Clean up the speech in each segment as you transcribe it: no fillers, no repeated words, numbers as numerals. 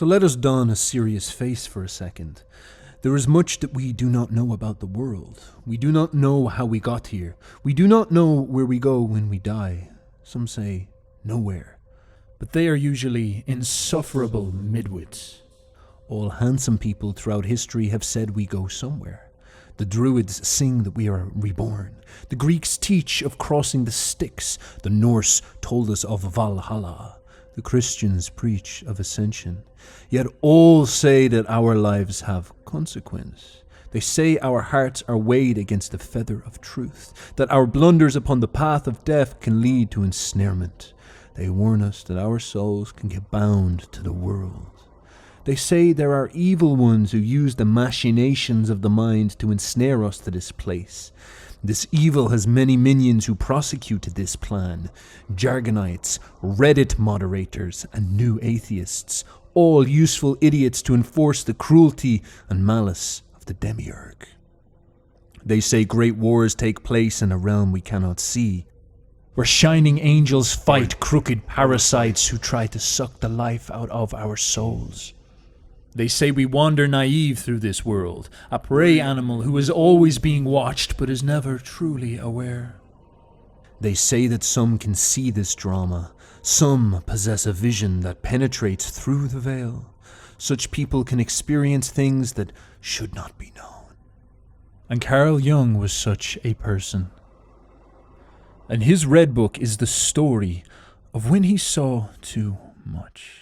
So let us don a serious face for a second. There is much that we do not know about the world. We do not know how we got here. We do not know where we go when we die. Some say nowhere. But they are usually insufferable midwits. All handsome people throughout history have said we go somewhere. The Druids sing that we are reborn. The Greeks teach of crossing the Styx. The Norse told us of Valhalla. The Christians preach of ascension. Yet all say that our lives have consequence. They say our hearts are weighed against the feather of truth, that our blunders upon the path of death can lead to ensnarement. They warn us that our souls can get bound to the world. They say there are evil ones who use the machinations of the mind to ensnare us to this place. This evil has many minions who prosecute this plan. Jargonites, Reddit moderators, and new atheists. All useful idiots to enforce the cruelty and malice of the demiurge. They say great wars take place in a realm we cannot see, where shining angels fight crooked parasites who try to suck the life out of our souls. They say we wander naive through this world, a prey animal who is always being watched but is never truly aware. They say that some can see this drama, some possess a vision that penetrates through the veil. Such people can experience things that should not be known. And Carl Jung was such a person. And his Red Book is the story of when he saw too much.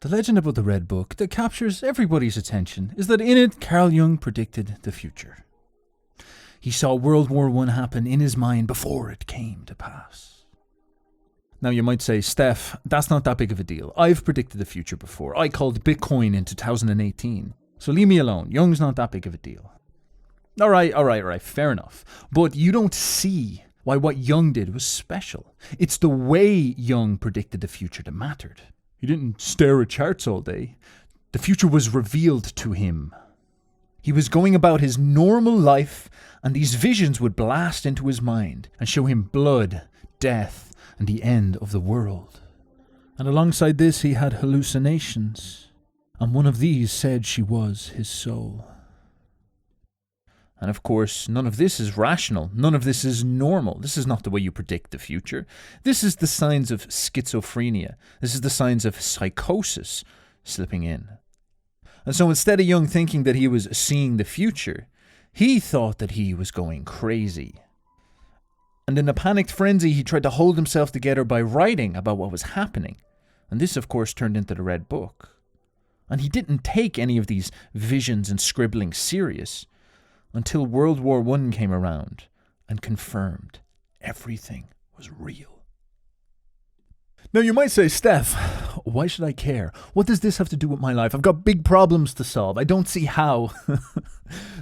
The legend about the Red Book that captures everybody's attention is that in it, Carl Jung predicted the future. He saw World War I happen in his mind before it came to pass. Now you might say, Steph, that's not that big of a deal. I've predicted the future before. I called Bitcoin in 2018. So leave me alone. Jung's not that big of a deal. All right, fair enough. But you don't see why what Jung did was special. It's the way Jung predicted the future that mattered. He didn't stare at charts all day. The future was revealed to him. He was going about his normal life, and these visions would blast into his mind and show him blood, death, and the end of the world. And alongside this, he had hallucinations, and one of these said she was his soul. And of course, none of this is rational. None of this is normal. This is not the way you predict the future. This is the signs of schizophrenia. This is the signs of psychosis slipping in. And so instead of Jung thinking that he was seeing the future, he thought that he was going crazy. And in a panicked frenzy, he tried to hold himself together by writing about what was happening. And this, of course, turned into the Red Book. And he didn't take any of these visions and scribbling serious until World War I came around and confirmed everything was real. Now you might say, Steph, why should I care? What does this have to do with my life? I've got big problems to solve. I don't see how.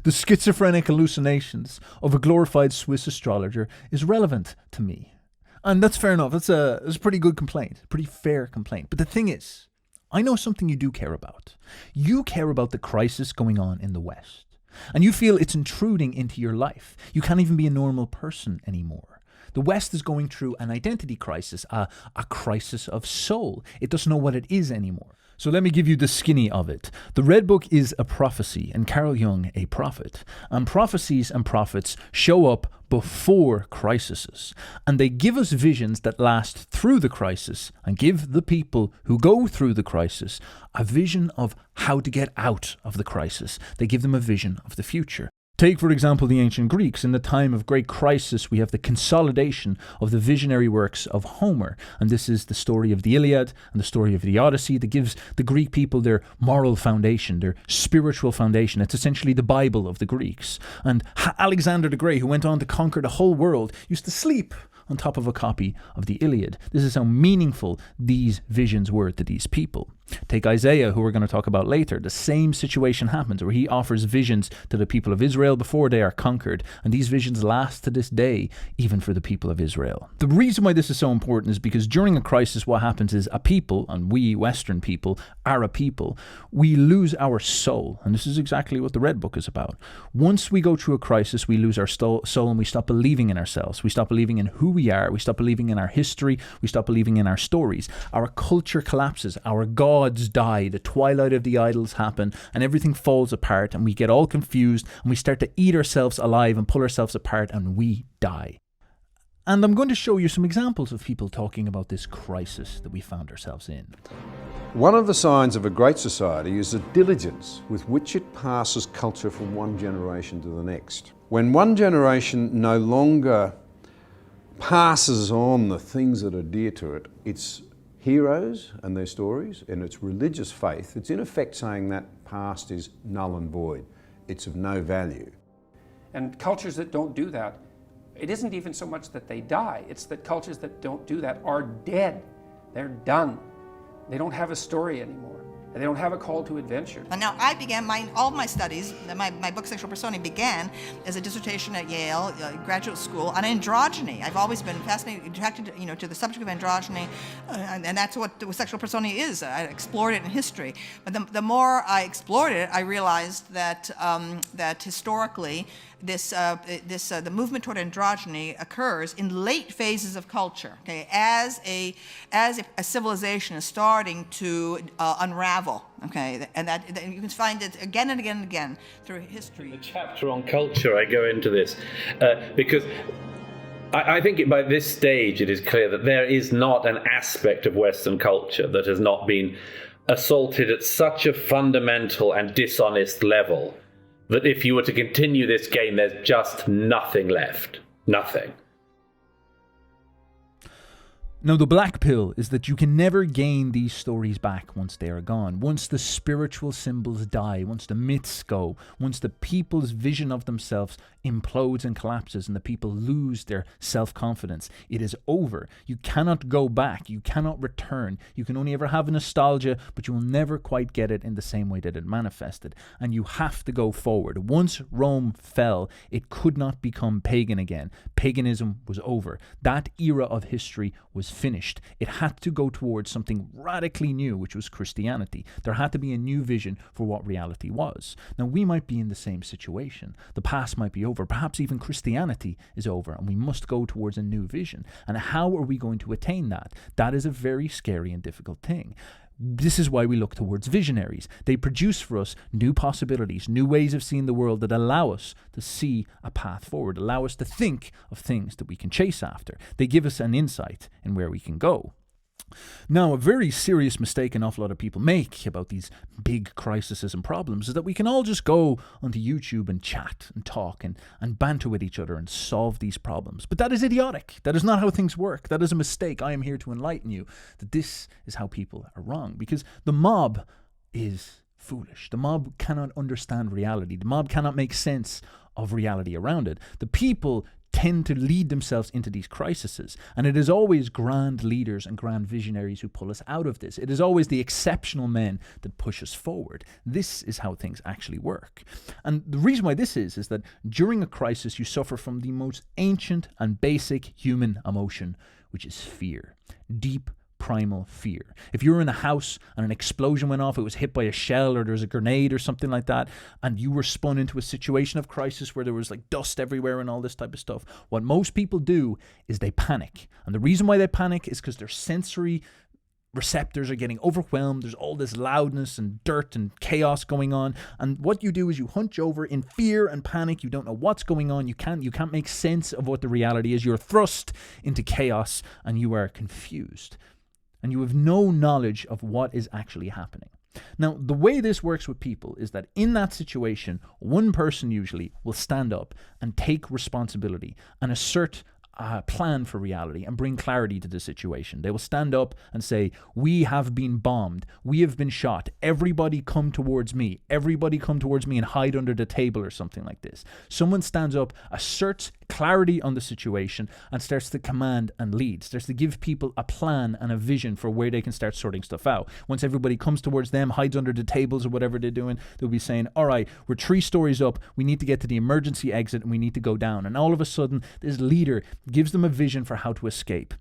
The schizophrenic hallucinations of a glorified Swiss astrologer is relevant to me. And that's fair enough. It's a pretty good complaint, pretty fair complaint. But the thing is, I know something you do care about. You care about the crisis going on in the West. And you feel it's intruding into your life. You can't even be a normal person anymore. The West is going through an identity crisis, a crisis of soul. It doesn't know what it is anymore. So let me give you the skinny of it. The Red Book is a prophecy, and Carl Jung a prophet. And prophecies and prophets show up before crises. And they give us visions that last through the crisis and give the people who go through the crisis a vision of how to get out of the crisis. They give them a vision of the future. Take, for example, the ancient Greeks. In the time of great crisis, we have the consolidation of the visionary works of Homer. And this is the story of the Iliad and the story of the Odyssey that gives the Greek people their moral foundation, their spiritual foundation. It's essentially the Bible of the Greeks. And Alexander the Great, who went on to conquer the whole world, used to sleep on top of a copy of the Iliad. This is how meaningful these visions were to these people. Take Isaiah, who we're going to talk about later. The same situation happens where he offers visions to the people of Israel before they are conquered, and these visions last to this day, even for the people of Israel. The reason why this is so important is because during a crisis, what happens is a people, and we Western people are a people, we lose our soul, and this is exactly what the Red Book is about. Once we go through a crisis, we lose our soul and we stop believing in ourselves. We stop believing in who we are. We stop believing in our history. We stop believing in our stories. Our culture collapses. Our gods die. The twilight of the idols happen, and everything falls apart, and we get all confused, and we start to eat ourselves alive and pull ourselves apart, and we die. And I'm going to show you some examples of people talking about this crisis that we found ourselves in. One of the signs of a great society is the diligence with which it passes culture from one generation to the next. When one generation no longer passes on the things that are dear to it, its heroes and their stories, and its religious faith, it's in effect saying that past is null and void. It's of no value. And cultures that don't do that, it isn't even so much that they die, it's that cultures that don't do that are dead. They're done. They don't have a story anymore. They don't have a call to adventure. And now I began all my studies, my book Sexual Personae began as a dissertation at Yale graduate school on androgyny. I've always been fascinated, attracted to the subject of androgyny, and that's what sexual personae is. I explored it in history. But the more I explored it, I realized that that historically the movement toward androgyny occurs in late phases of culture, okay, as a civilization is starting to unravel, okay, and that you can find it again and again and again through history. In the chapter on culture, I go into this because I think by this stage it is clear that there is not an aspect of Western culture that has not been assaulted at such a fundamental and dishonest level that if you were to continue this game, there's just nothing left. Nothing. Now, the black pill is that you can never gain these stories back once they are gone. Once the spiritual symbols die, once the myths go, once the people's vision of themselves implodes and collapses and the people lose their self-confidence, it is over. You cannot go back. You cannot return. You can only ever have nostalgia, but you will never quite get it in the same way that it manifested. And you have to go forward. Once Rome fell, it could not become pagan again. Paganism was over. That era of history was finished. It had to go towards something radically new, which was Christianity. There had to be a new vision for what reality was. Now, we might be in the same situation. The past might be over. Perhaps even Christianity is over, and we must go towards a new vision. And how are we going to attain that? That is a very scary and difficult thing. This is why we look towards visionaries. They produce for us new possibilities, new ways of seeing the world that allow us to see a path forward, allow us to think of things that we can chase after. They give us an insight in where we can go. Now, a very serious mistake an awful lot of people make about these big crises and problems is that we can all just go onto YouTube and chat and talk and banter with each other and solve these problems. But that is idiotic. That is not how things work. That is a mistake. I am here to enlighten you that this is how people are wrong, because the mob is foolish. The mob cannot understand reality. The mob cannot make sense of reality around it. The people tend to lead themselves into these crises, and it is always grand leaders and grand visionaries who pull us out of this. It is always the exceptional men that push us forward. This is how things actually work. And the reason why this is that during a crisis you suffer from the most ancient and basic human emotion, which is fear. Deep primal fear. If you were in a house and an explosion went off, it was hit by a shell or there was a grenade or something like that, and you were spun into a situation of crisis where there was like dust everywhere and all this type of stuff, what most people do is they panic. And the reason why they panic is because their sensory receptors are getting overwhelmed. There's all this loudness and dirt and chaos going on, and what you do is you hunch over in fear and panic. You don't know what's going on. You can't make sense of what the reality is. You're thrust into chaos and you are confused. And you have no knowledge of what is actually happening. Now, the way this works with people is that in that situation, one person usually will stand up and take responsibility and assert a plan for reality and bring clarity to the situation. They will stand up and say, we have been bombed. We have been shot. Everybody come towards me. Everybody come towards me and hide under the table or something like this. Someone stands up, asserts clarity on the situation and starts to command and lead, starts to give people a plan and a vision for where they can start sorting stuff out. Once everybody comes towards them, hides under the tables or whatever they're doing, they'll be saying, all right, we're 3 stories up, we need to get to the emergency exit and we need to go down. And all of a sudden, this leader gives them a vision for how to escape.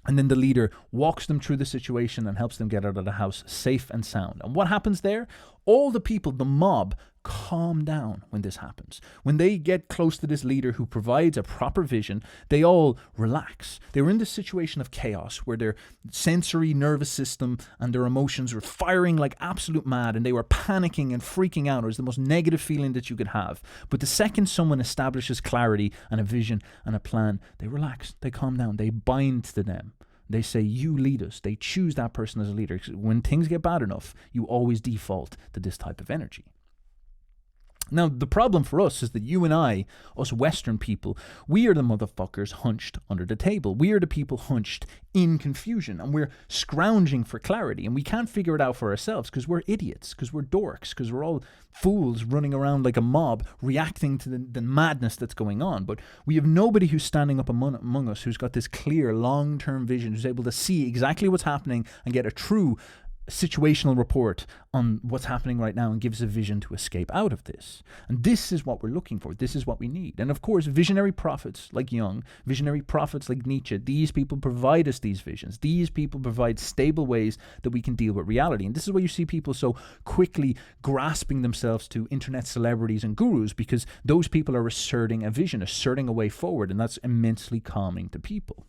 And then the leader walks them through the situation and helps them get out of the house safe and sound. And what happens there? All the people, the mob, calm down when this happens. When they get close to this leader who provides a proper vision, they all relax. They were in this situation of chaos where their sensory nervous system and their emotions were firing like absolute mad, and they were panicking and freaking out. It was the most negative feeling that you could have. But the second someone establishes clarity and a vision and a plan, they relax, they calm down, they bind to them. They say, you lead us. They choose that person as a leader. When things get bad enough, you always default to this type of energy. Now, the problem for us is that you and I, us Western people, we are the motherfuckers hunched under the table. We are the people hunched in confusion, and we're scrounging for clarity, and we can't figure it out for ourselves because we're idiots, because we're dorks, because we're all fools running around like a mob reacting to the madness that's going on. But we have nobody who's standing up among us who's got this clear long-term vision, who's able to see exactly what's happening and get a true situational report on what's happening right now and gives a vision to escape out of this. And this is what we're looking for. This is what we need. And of course, visionary prophets like Jung, visionary prophets like Nietzsche, these people provide us these visions. These people provide stable ways that we can deal with reality. And this is why you see people so quickly grasping themselves to internet celebrities and gurus, because those people are asserting a vision, asserting a way forward, and that's immensely calming to people.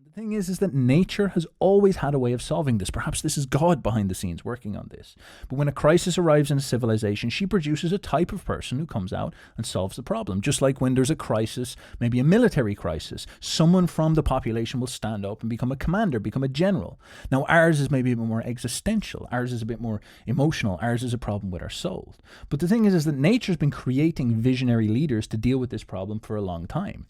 The thing is that nature has always had a way of solving this. Perhaps this is God behind the scenes working on this. But when a crisis arrives in a civilization, she produces a type of person who comes out and solves the problem. Just like when there's a crisis, maybe a military crisis, someone from the population will stand up and become a commander, become a general. Now, ours is maybe a bit more existential. Ours is a bit more emotional. Ours is a problem with our soul. But the thing is that nature's been creating visionary leaders to deal with this problem for a long time.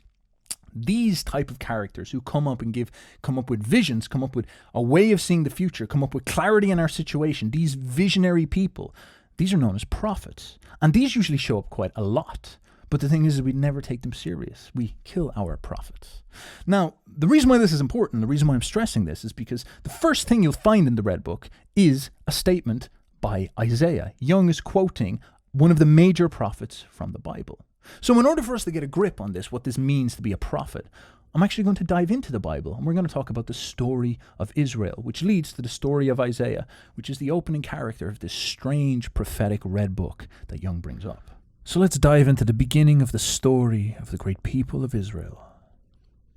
These type of characters who come up with visions, come up with a way of seeing the future, come up with clarity in our situation, these visionary people, these are known as prophets. And these usually show up quite a lot. But the thing is we never take them serious. We kill our prophets. Now, the reason why this is important, the reason why I'm stressing this, is because the first thing you'll find in the Red Book is a statement by Isaiah. Jung is quoting one of the major prophets from the Bible. So in order for us to get a grip on this, what this means to be a prophet, I'm actually going to dive into the Bible, and we're going to talk about the story of Israel, which leads to the story of Isaiah, which is the opening character of this strange prophetic red book that Jung brings up. So let's dive into the beginning of the story of the great people of Israel.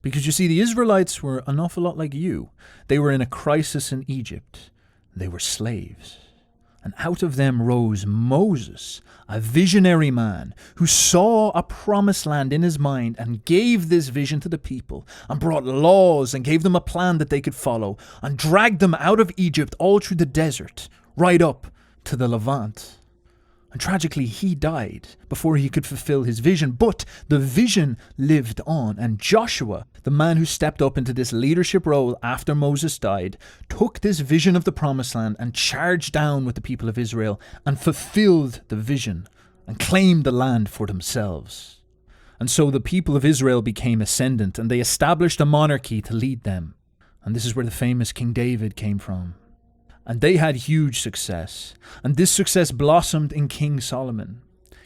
Because you see, the Israelites were an awful lot like you. They were in a crisis in Egypt. They were slaves. And out of them rose Moses, a visionary man who saw a promised land in his mind and gave this vision to the people and brought laws and gave them a plan that they could follow and dragged them out of Egypt all through the desert, right up to the Levant. And tragically, he died before he could fulfill his vision. But the vision lived on. And Joshua, the man who stepped up into this leadership role after Moses died, took this vision of the promised land and charged down with the people of Israel and fulfilled the vision and claimed the land for themselves. And so the people of Israel became ascendant, and they established a monarchy to lead them. And this is where the famous King David came from. And they had huge success. And this success blossomed in King Solomon.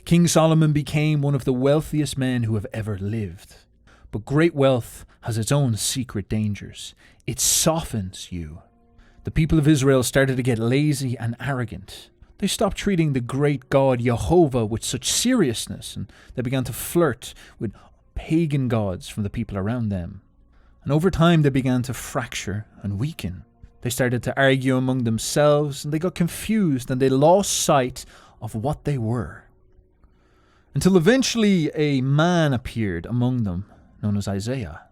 King Solomon became one of the wealthiest men who have ever lived. But great wealth has its own secret dangers. It softens you. The people of Israel started to get lazy and arrogant. They stopped treating the great God Jehovah with such seriousness, and they began to flirt with pagan gods from the people around them. And over time they began to fracture and weaken. They started to argue among themselves, and they got confused, and they lost sight of what they were. Until eventually a man appeared among them, known as Isaiah.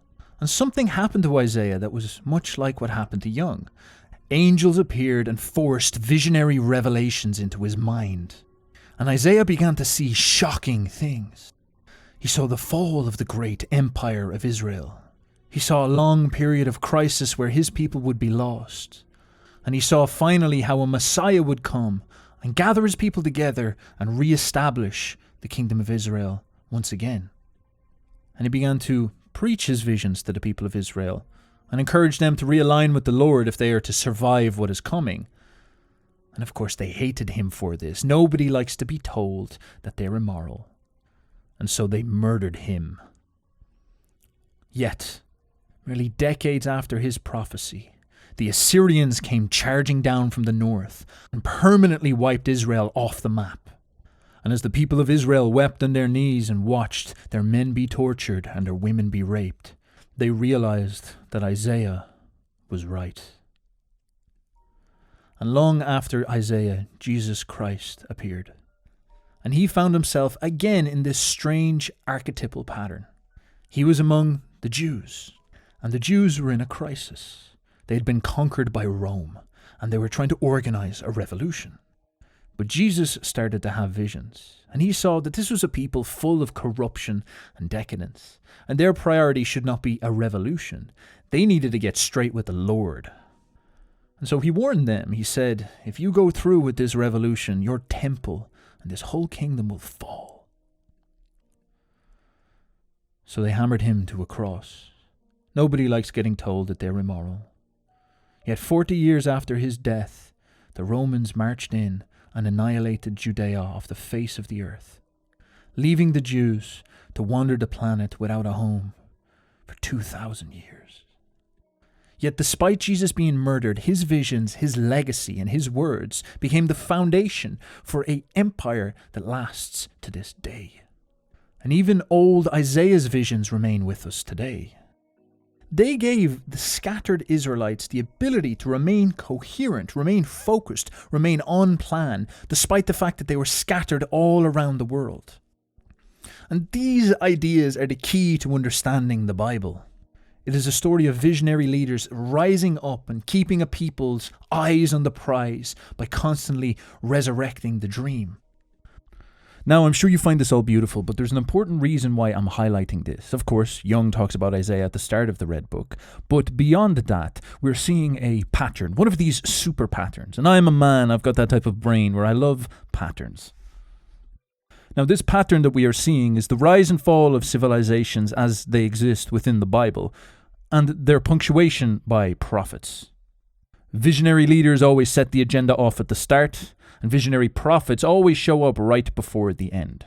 And something happened to Isaiah that was much like what happened to Jung. Angels appeared and forced visionary revelations into his mind. And Isaiah began to see shocking things. He saw the fall of the great empire of Israel. He saw a long period of crisis where his people would be lost. And he saw finally how a Messiah would come and gather his people together and re-establish the kingdom of Israel once again. And he began to preach his visions to the people of Israel and encourage them to realign with the Lord if they are to survive what is coming. And of course they hated him for this. Nobody likes to be told that they're immoral. And so they murdered him. Yet, nearly decades after his prophecy, the Assyrians came charging down from the north and permanently wiped Israel off the map. And as the people of Israel wept on their knees and watched their men be tortured and their women be raped, they realized that Isaiah was right. And long after Isaiah, Jesus Christ appeared. And he found himself again in this strange archetypal pattern. He was among the Jews, and the Jews were in a crisis. They had been conquered by Rome, and they were trying to organize a revolution. But Jesus started to have visions, and he saw that this was a people full of corruption and decadence, and their priority should not be a revolution. They needed to get straight with the Lord. And so he warned them. He said, if you go through with this revolution, your temple and this whole kingdom will fall. So they hammered him to a cross. Nobody likes getting told that they're immoral. Yet 40 years after his death, the Romans marched in and annihilated Judea off the face of the earth, leaving the Jews to wander the planet without a home for 2,000 years. Yet despite Jesus being murdered, his visions, his legacy, and his words became the foundation for an empire that lasts to this day. And even old Isaiah's visions remain with us today. They gave the scattered Israelites the ability to remain coherent, remain focused, remain on plan, despite the fact that they were scattered all around the world. And these ideas are the key to understanding the Bible. It is a story of visionary leaders rising up and keeping a people's eyes on the prize by constantly resurrecting the dream. Now, I'm sure you find this all beautiful, but there's an important reason why I'm highlighting this. Of course, Jung talks about Isaiah at the start of the Red Book, but beyond that, we're seeing a pattern, one of these super patterns. And I'm a man, I've got that type of brain where I love patterns. Now, this pattern that we are seeing is the rise and fall of civilizations as they exist within the Bible, and their punctuation by prophets. Visionary leaders always set the agenda off at the start, and visionary prophets always show up right before the end.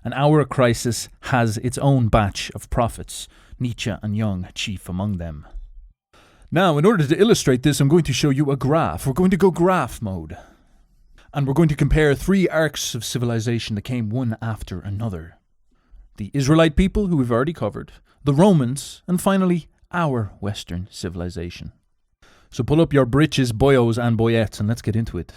And our crisis has its own batch of prophets, Nietzsche and Jung chief among them. Now, in order to illustrate this, I'm going to show you a graph. We're going to go graph mode. And we're going to compare 3 arcs of civilization that came one after another. The Israelite people, who we've already covered, the Romans, and finally, our Western civilization. So pull up your britches, boyos and boyettes, and let's get into it.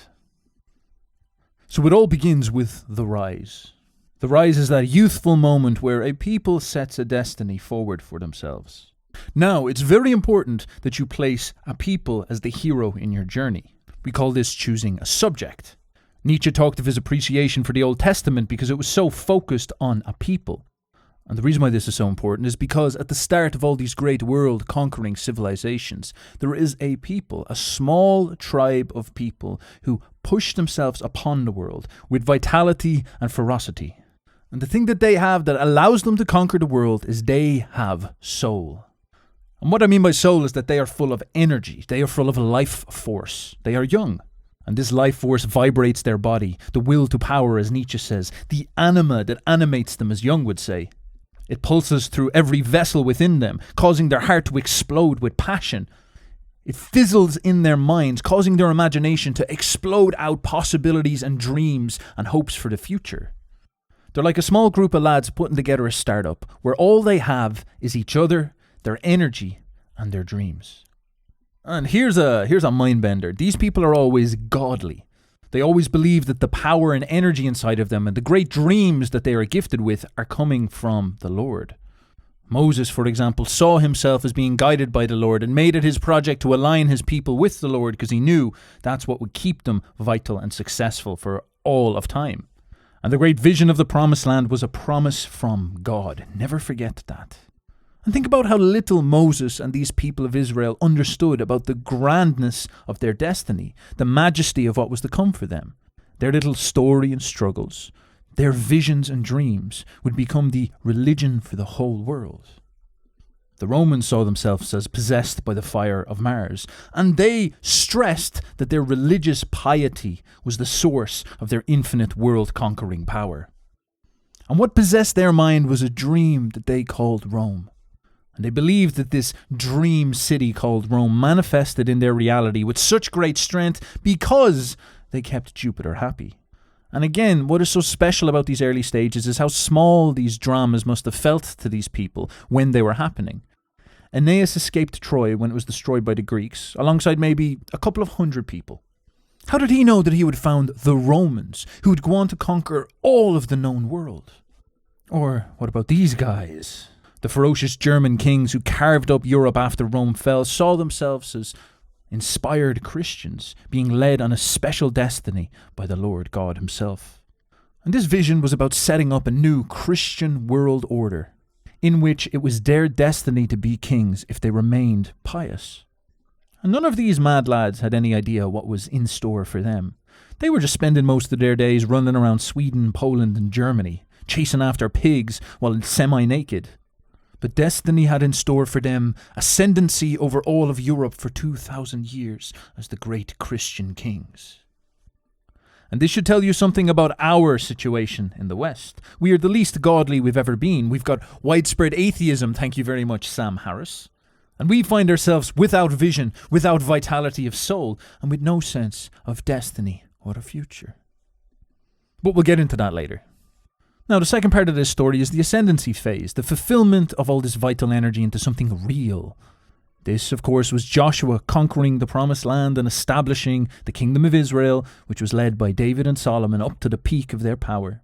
So it all begins with the rise. The rise is that youthful moment where a people sets a destiny forward for themselves. Now, it's very important that you place a people as the hero in your journey. We call this choosing a subject. Nietzsche talked of his appreciation for the Old Testament because it was so focused on a people. And the reason why this is so important is because at the start of all these great world-conquering civilizations, there is a people, a small tribe of people who push themselves upon the world with vitality and ferocity. And the thing that they have that allows them to conquer the world is they have soul. And what I mean by soul is that they are full of energy. They are full of life force. They are young. And this life force vibrates their body, the will to power, as Nietzsche says, the anima that animates them, as Jung would say. It pulses through every vessel within them, causing their heart to explode with passion. It fizzles in their minds, causing their imagination to explode out possibilities and dreams and hopes for the future. They're like a small group of lads putting together a startup, where all they have is each other, their energy, and their dreams. And here's a mind bender. These people are always godly. They always believe that the power and energy inside of them and the great dreams that they are gifted with are coming from the Lord. Moses, for example, saw himself as being guided by the Lord and made it his project to align his people with the Lord because he knew that's what would keep them vital and successful for all of time. And the great vision of the Promised Land was a promise from God. Never forget that. And think about how little Moses and these people of Israel understood about the grandness of their destiny, the majesty of what was to come for them. Their little story and struggles, their visions and dreams would become the religion for the whole world. The Romans saw themselves as possessed by the fire of Mars, and they stressed that their religious piety was the source of their infinite world-conquering power. And what possessed their mind was a dream that they called Rome. And they believed that this dream city called Rome manifested in their reality with such great strength because they kept Jupiter happy. And again, what is so special about these early stages is how small these dramas must have felt to these people when they were happening. Aeneas escaped Troy when it was destroyed by the Greeks, alongside maybe a couple of hundred people. How did he know that he would found the Romans, who would go on to conquer all of the known world? Or what about these guys? The ferocious German kings who carved up Europe after Rome fell saw themselves as inspired Christians being led on a special destiny by the Lord God himself. And this vision was about setting up a new Christian world order in which it was their destiny to be kings if they remained pious. And none of these mad lads had any idea what was in store for them. They were just spending most of their days running around Sweden, Poland and Germany, chasing after pigs while semi-naked. But destiny had in store for them ascendancy over all of Europe for 2,000 years as the great Christian kings. And this should tell you something about our situation in the West. We are the least godly we've ever been. We've got widespread atheism, thank you very much, Sam Harris. And we find ourselves without vision, without vitality of soul, and with no sense of destiny or a future. But we'll get into that later. Now, the second part of this story is the Ascendancy phase, the fulfillment of all this vital energy into something real. This, of course, was Joshua conquering the Promised Land and establishing the Kingdom of Israel, which was led by David and Solomon up to the peak of their power.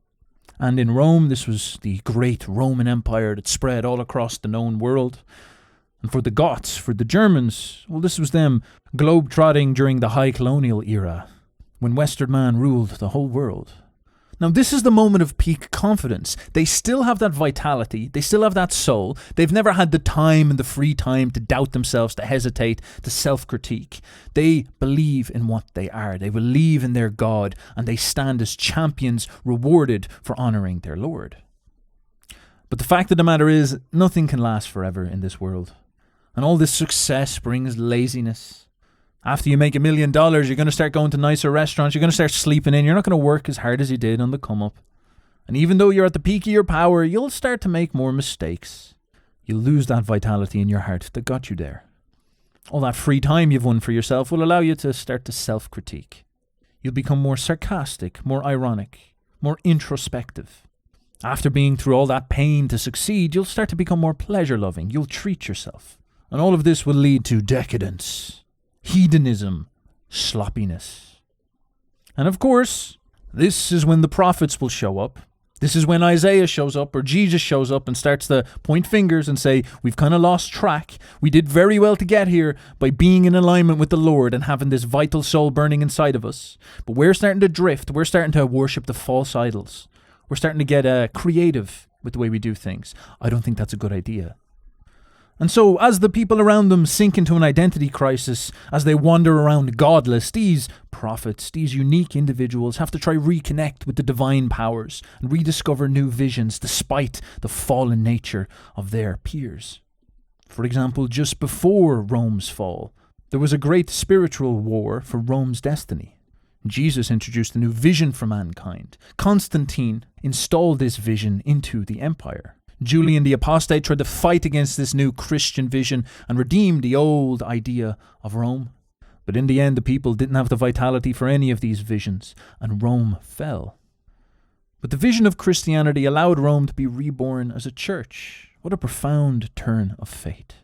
And in Rome, this was the great Roman Empire that spread all across the known world. And for the Goths, for the Germans, well, this was them globe-trotting during the high colonial era, when Western man ruled the whole world. Now, this is the moment of peak confidence. They still have that vitality. They still have that soul. They've never had the time and the free time to doubt themselves, to hesitate, to self-critique. They believe in what they are. They believe in their God, and they stand as champions rewarded for honouring their Lord. But the fact of the matter is, nothing can last forever in this world. And all this success brings laziness. After you make $1 million, you're going to start going to nicer restaurants. You're going to start sleeping in. You're not going to work as hard as you did on the come up. And even though you're at the peak of your power, you'll start to make more mistakes. You'll lose that vitality in your heart that got you there. All that free time you've won for yourself will allow you to start to self-critique. You'll become more sarcastic, more ironic, more introspective. After being through all that pain to succeed, you'll start to become more pleasure-loving. You'll treat yourself. And all of this will lead to decadence, hedonism, sloppiness. And of course, this is when the prophets will show up. This is when Isaiah shows up or Jesus shows up and starts to point fingers and say, we've kind of lost track. We did very well to get here by being in alignment with the Lord and having this vital soul burning inside of us. But we're starting to drift. We're starting to worship the false idols. We're starting to get creative with the way we do things. I don't think that's a good idea. And so, as the people around them sink into an identity crisis, as they wander around godless, these prophets, these unique individuals, have to try reconnect with the divine powers and rediscover new visions despite the fallen nature of their peers. For example, just before Rome's fall, there was a great spiritual war for Rome's destiny. Jesus introduced a new vision for mankind. Constantine installed this vision into the empire. Julian the Apostate tried to fight against this new Christian vision and redeem the old idea of Rome. But in the end, the people didn't have the vitality for any of these visions, and Rome fell. But the vision of Christianity allowed Rome to be reborn as a church. What a profound turn of fate.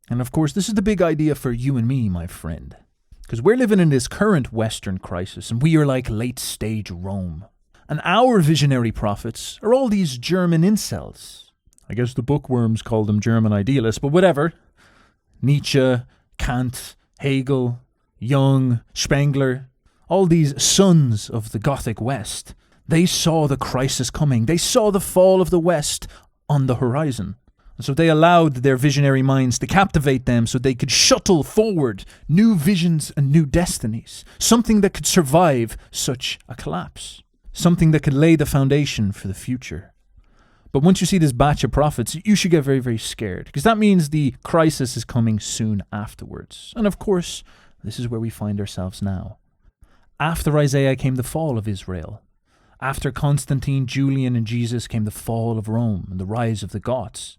And of course, this is the big idea for you and me, my friend. Because we're living in this current Western crisis, and we are like late-stage Rome. And our visionary prophets are all these German incels. I guess the bookworms call them German idealists, but whatever. Nietzsche, Kant, Hegel, Jung, Spengler, all these sons of the Gothic West. They saw the crisis coming. They saw the fall of the West on the horizon. And so they allowed their visionary minds to captivate them so they could shuttle forward new visions and new destinies. Something that could survive such a collapse. Something that could lay the foundation for the future. But once you see this batch of prophets, you should get very, very scared, because that means the crisis is coming soon afterwards. And of course, this is where we find ourselves now. After Isaiah came the fall of Israel. After Constantine, Julian, and Jesus came the fall of Rome and the rise of the Goths.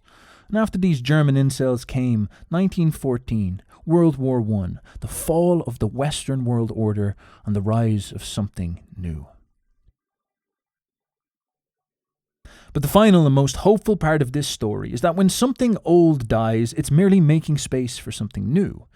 And after these German incels came 1914, World War I, the fall of the Western world order and the rise of something new. But the final and most hopeful part of this story is that when something old dies, it's merely making space for something new.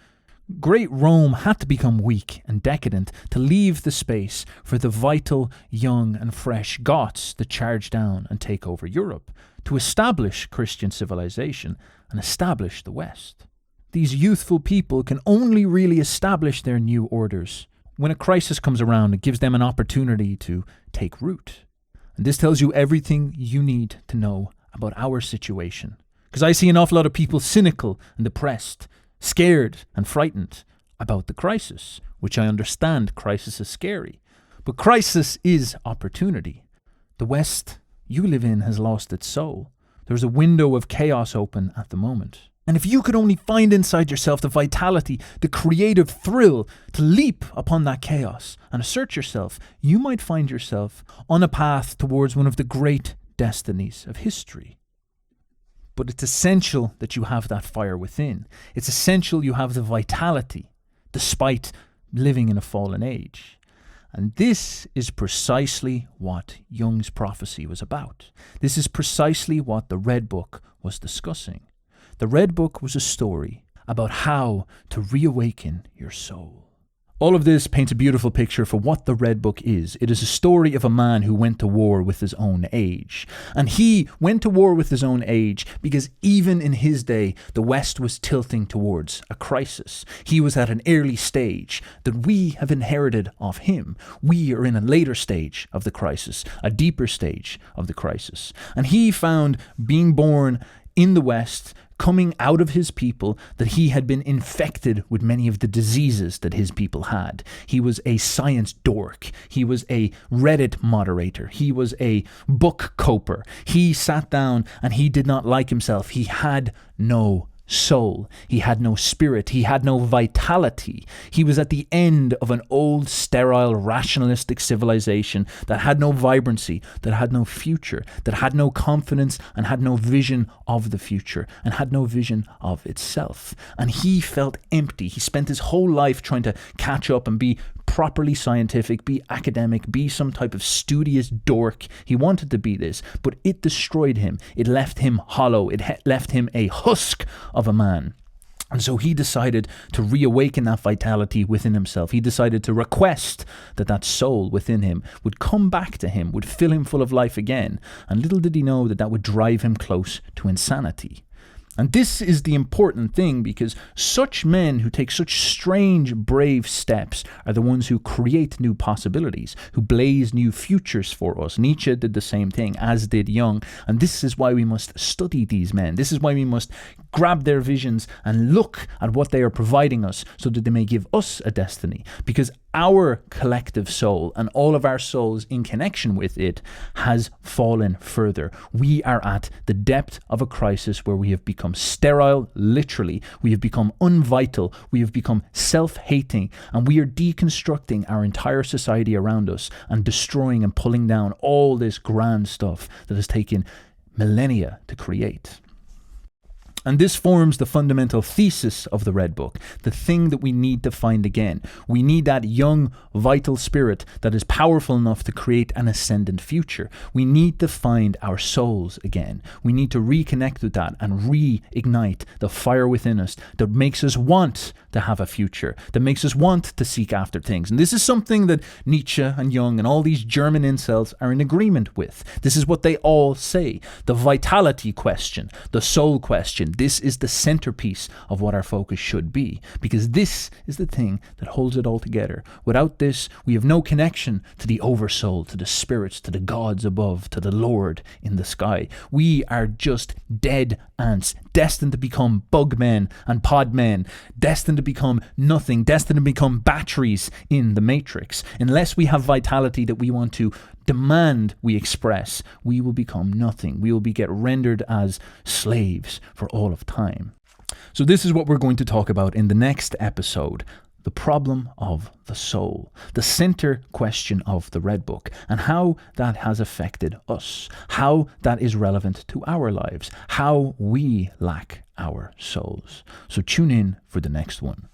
Great Rome had to become weak and decadent to leave the space for the vital, young and fresh Goths to charge down and take over Europe, to establish Christian civilization and establish the West. These youthful people can only really establish their new orders when a crisis comes around. It gives them an opportunity to take root. And this tells you everything you need to know about our situation. Because I see an awful lot of people cynical and depressed, scared and frightened about the crisis, which I understand crisis is scary. But crisis is opportunity. The West you live in has lost its soul. There's a window of chaos open at the moment. And if you could only find inside yourself the vitality, the creative thrill to leap upon that chaos and assert yourself, you might find yourself on a path towards one of the great destinies of history. But it's essential that you have that fire within. It's essential you have the vitality, despite living in a fallen age. And this is precisely what Jung's prophecy was about. This is precisely what the Red Book was discussing. The Red Book was a story about how to reawaken your soul. All of this paints a beautiful picture for what the Red Book is. It is a story of a man who went to war with his own age. And he went to war with his own age because even in his day, the West was tilting towards a crisis. He was at an early stage that we have inherited off him. We are in a later stage of the crisis, a deeper stage of the crisis. And he found being born in the West, coming out of his people, that he had been infected with many of the diseases that his people had. He was a science dork. He was a Reddit moderator. He was a book coper. He sat down and he did not like himself. He had no soul. He had no spirit. He had no vitality. He was at the end of an old, sterile, rationalistic civilization that had no vibrancy, that had no future, that had no confidence and had no vision of the future and had no vision of itself. And he felt empty. He spent his whole life trying to catch up and be properly scientific, be academic, be some type of studious dork. He wanted to be this, but it destroyed him. It left him hollow. It left him a husk of a man. And so he decided to reawaken that vitality within himself. He decided to request that that soul within him would come back to him, would fill him full of life again. And little did he know that that would drive him close to insanity. And this is the important thing, because such men who take such strange, brave steps are the ones who create new possibilities, who blaze new futures for us. Nietzsche did the same thing, as did Jung. And this is why we must study these men. This is why we must grab their visions and look at what they are providing us so that they may give us a destiny. Because our collective soul and all of our souls in connection with it has fallen further. We are at the depth of a crisis where we have become sterile, literally. We have become unvital. We have become self-hating, and we are deconstructing our entire society around us and destroying and pulling down all this grand stuff that has taken millennia to create. And this forms the fundamental thesis of the Red Book, the thing that we need to find again. We need that young, vital spirit that is powerful enough to create an ascendant future. We need to find our souls again. We need to reconnect with that and reignite the fire within us that makes us want to have a future, that makes us want to seek after things. And this is something that Nietzsche and Jung and all these German incels are in agreement with. This is what they all say. The vitality question, the soul question, this is the centerpiece of what our focus should be, because this is the thing that holds it all together. Without this, we have no connection to the oversoul, to the spirits, to the gods above, to the Lord in the sky. We are just dead ants, destined to become bugmen and podmen, destined to become nothing, destined to become batteries in the matrix. Unless we have vitality that we want to demand we express, we will become nothing. We will get rendered as slaves for all of time. So this is what we're going to talk about in the next episode, the problem of the soul, the center question of the Red Book, and how that has affected us, how that is relevant to our lives, how we lack our souls. So tune in for the next one.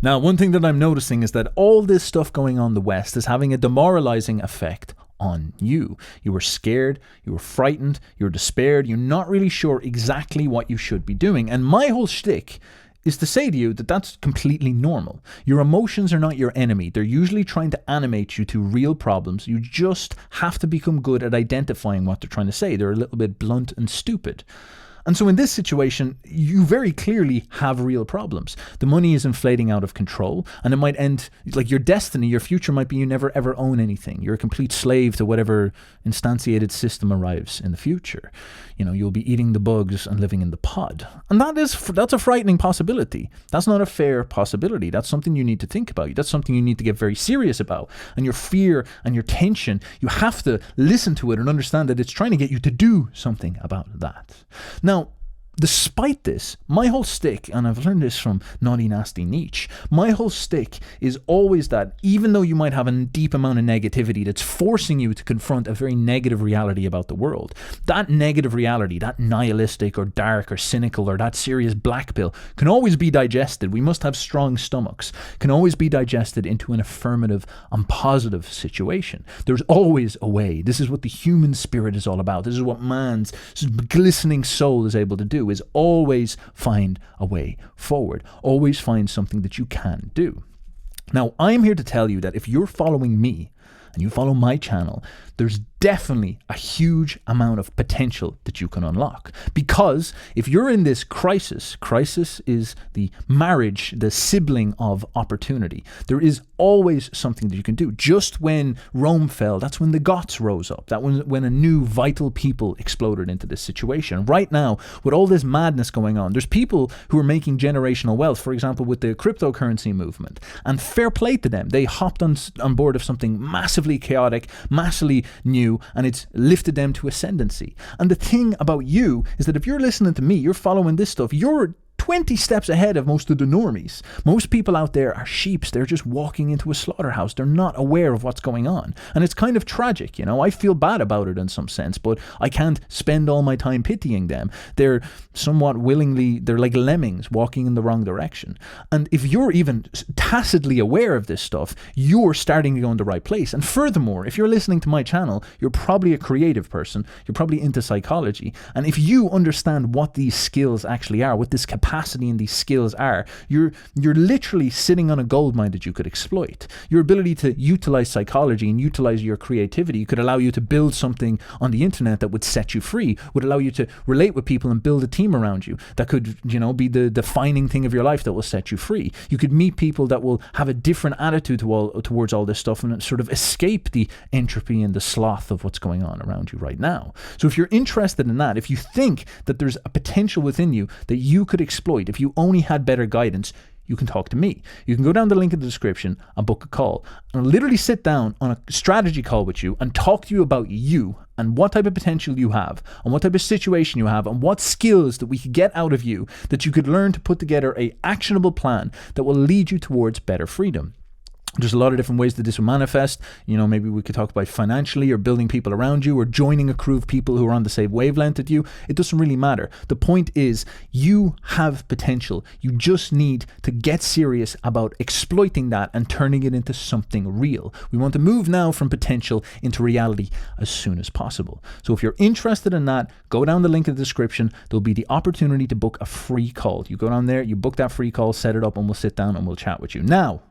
Now, one thing that I'm noticing is that all this stuff going on in the West is having a demoralizing effect on you. You were scared, you were frightened, you're despaired, you're not really sure exactly what you should be doing. And my whole shtick is to say to you that that's completely normal. Your emotions are not your enemy. They're usually trying to animate you to real problems. You just have to become good at identifying what they're trying to say. They're a little bit blunt and stupid. And so in this situation, you very clearly have real problems. The money is inflating out of control, and it might end, like your destiny, your future might be you never ever own anything. You're a complete slave to whatever instantiated system arrives in the future. You know, you'll be eating the bugs and living in the pod. And that's a frightening possibility. That's not a fair possibility. That's something you need to think about. That's something you need to get very serious about. And your fear and your tension, you have to listen to it and understand that it's trying to get you to do something about that. Now, despite this, my whole stick, and I've learned this from Naughty Nasty Nietzsche, my whole stick is always that even though you might have a deep amount of negativity that's forcing you to confront a very negative reality about the world, that negative reality, that nihilistic or dark or cynical or that serious black pill can always be digested. We must have strong stomachs, can always be digested into an affirmative and positive situation. There's always a way. This is what the human spirit is all about. This is what man's glistening soul is able to do. Is always find a way forward. Always find something that you can do. Now, I'm here to tell you that if you're following me and you follow my channel, there's definitely a huge amount of potential that you can unlock. Because if you're in this crisis is the marriage, the sibling of opportunity. There is always something that you can do. Just when Rome fell, that's when the Goths rose up. That when a new vital people exploded into this situation. Right now, with all this madness going on, there's people who are making generational wealth, for example, with the cryptocurrency movement. And fair play to them. They hopped on board of something massively chaotic, massively new, and it's lifted them to ascendancy. And the thing about you is that if you're listening to me, you're following this stuff, you're 20 steps ahead of most of the normies. Most people out there are sheeps. They're just walking into a slaughterhouse. They're not aware of what's going on. And it's kind of tragic, you know. I feel bad about it in some sense, but I can't spend all my time pitying them. They're somewhat willingly, they're like lemmings walking in the wrong direction. And if you're even tacitly aware of this stuff, you're starting to go in the right place. And furthermore, if you're listening to my channel, you're probably a creative person. You're probably into psychology. And if you understand what these skills actually are, what this capacity and these skills are, you're literally sitting on a gold mine that you could exploit. Your ability to utilize psychology and utilize your creativity could allow you to build something on the internet that would set you free, would allow you to relate with people and build a team around you that could, you know, be the defining thing of your life that will set you free. You could meet people that will have a different attitude towards all this stuff and sort of escape the entropy and the sloth of what's going on around you right now. So if you're interested in that, if you think that there's a potential within you that you could exploit, if you only had better guidance, you can talk to me. You can go down the link in the description and book a call. And I'll literally sit down on a strategy call with you and talk to you about you and what type of potential you have and what type of situation you have and what skills that we could get out of you that you could learn to put together an actionable plan that will lead you towards better freedom. There's a lot of different ways that this will manifest. You know, maybe we could talk about financially or building people around you or joining a crew of people who are on the same wavelength as you. It doesn't really matter. The point is you have potential. You just need to get serious about exploiting that and turning it into something real. We want to move now from potential into reality as soon as possible. So if you're interested in that, go down the link in the description. There'll be the opportunity to book a free call. You go down there, you book that free call, set it up, and we'll sit down and we'll chat with you. Now,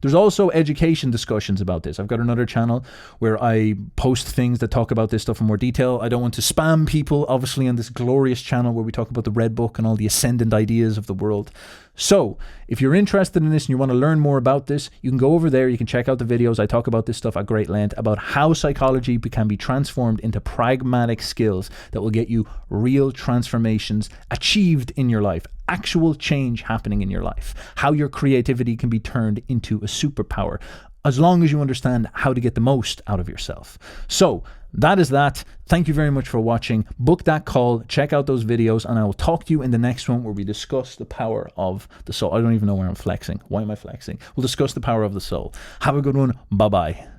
there's also education discussions about this. I've got another channel where I post things that talk about this stuff in more detail. I don't want to spam people, obviously, on this glorious channel where we talk about the Red Book and all the ascendant ideas of the world. So if you're interested in this and you want to learn more about this, you can go over there. You can check out the videos. I talk about this stuff at great length about how psychology can be transformed into pragmatic skills that will get you real transformations achieved in your life, actual change happening in your life, how your creativity can be turned into a superpower, as long as you understand how to get the most out of yourself. So that is that. Thank you very much for watching. Book that call, check out those videos, and I will talk to you in the next one where we discuss the power of the soul. I don't even know where I'm flexing. Why am I flexing? We'll discuss the power of the soul. Have a good one. Bye-bye.